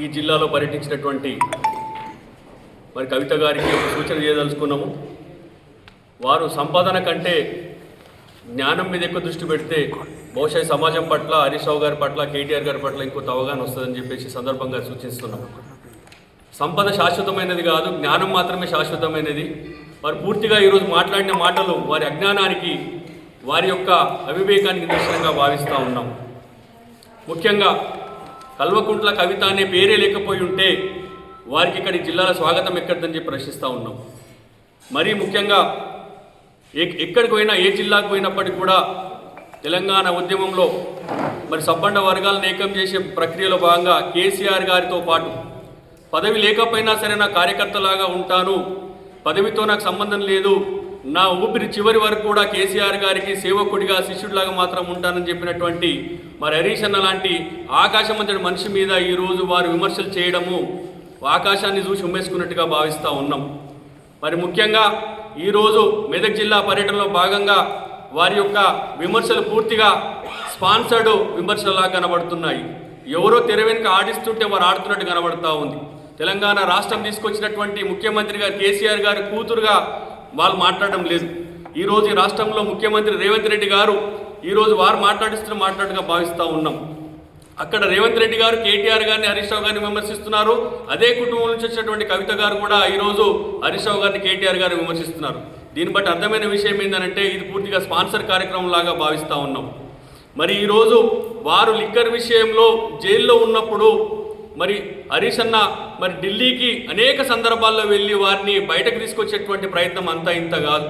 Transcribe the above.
ఈ జిల్లాలో పర్యటించినటువంటి మరి కవిత గారికి ఒక సూచన చేయదలుచుకున్నాము. వారు సంపాదన కంటే జ్ఞానం మీద ఎక్కువ దృష్టి పెడితే బహుశా సమాజం పట్ల హరీష్ రావు గారి పట్ల కేటీఆర్ గారి పట్ల ఇంకొంత అవగాహన వస్తుందని చెప్పేసి సందర్భంగా సూచిస్తున్నాం. సంపద శాశ్వతమైనది కాదు, జ్ఞానం మాత్రమే శాశ్వతమైనది. వారు పూర్తిగా ఈరోజు మాట్లాడిన మాటలు వారి అజ్ఞానానికి, వారి యొక్క అవివేకానికి నిదర్శనంగా భావిస్తూ ఉన్నాం. ముఖ్యంగా కల్వకుంట్ల కవిత అనే పేరే లేకపోయి ఉంటే వారికి ఇక్కడ జిల్లాల స్వాగతం ఎక్కడిదని చెప్పి ప్రశ్నిస్తూ ఉన్నాం. మరీ ముఖ్యంగా ఎక్కడికి పోయినా, ఏ జిల్లాకు పోయినప్పటికీ కూడా తెలంగాణ ఉద్యమంలో మరి సబ్బండ వర్గాలను ఏకం చేసే ప్రక్రియలో భాగంగా కేసీఆర్ గారితో పాటు పదవి లేకపోయినా సరే నా కార్యకర్తలాగా ఉంటాను, పదవితో నాకు సంబంధం లేదు, నా ఊపిరి చివరి వరకు కూడా కేసీఆర్ గారికి సేవకుడిగా శిష్యుడిలాగా మాత్రం ఉంటానని చెప్పినటువంటి మరి హరీష్ అన్న లాంటి ఆకాశమంతటి మనిషి మీద ఈరోజు వారు విమర్శలు చేయడము ఆకాశాన్ని చూసి ఉమ్మేసుకున్నట్టుగా భావిస్తూ ఉన్నాం. మరి ముఖ్యంగా ఈరోజు మెదక్ జిల్లా పర్యటనలో భాగంగా వారి యొక్క విమర్శలు పూర్తిగా స్పాన్సర్డ్ విమర్శలలా కనబడుతున్నాయి. ఎవరో తెర వెనుక ఆడిస్తుంటే వారు ఆడుతున్నట్టు కనబడుతూ ఉంది. తెలంగాణ రాష్ట్రం తీసుకొచ్చినటువంటి ముఖ్యమంత్రి గారు కేసీఆర్ గారి కూతురుగా వాళ్ళు మాట్లాడడం లేదు. ఈరోజు ఈ రాష్ట్రంలో ముఖ్యమంత్రి రేవంత్ రెడ్డి గారు ఈరోజు వారు మాట్లాడుగా భావిస్తూ ఉన్నాం. అక్కడ రేవంత్ రెడ్డి గారు కేటీఆర్ గారిని, హరీష్ రావు గారిని విమర్శిస్తున్నారు. అదే కుటుంబం నుంచి వచ్చినటువంటి కవిత గారు కూడా ఈరోజు హరీష్ రావు గారిని, కేటీఆర్ గారిని విమర్శిస్తున్నారు. దీన్ని బట్టి అర్థమైన విషయం ఏంటంటే ఇది పూర్తిగా స్పాన్సర్ కార్యక్రమం లాగా భావిస్తూ ఉన్నాం. మరి ఈరోజు వారు లిక్కర్ విషయంలో జైల్లో ఉన్నప్పుడు మరి హరీష్ అన్న మరి ఢిల్లీకి అనేక సందర్భాల్లో వెళ్ళి వారిని బయటకు తీసుకొచ్చేటువంటి ప్రయత్నం అంతా ఇంత కాదు.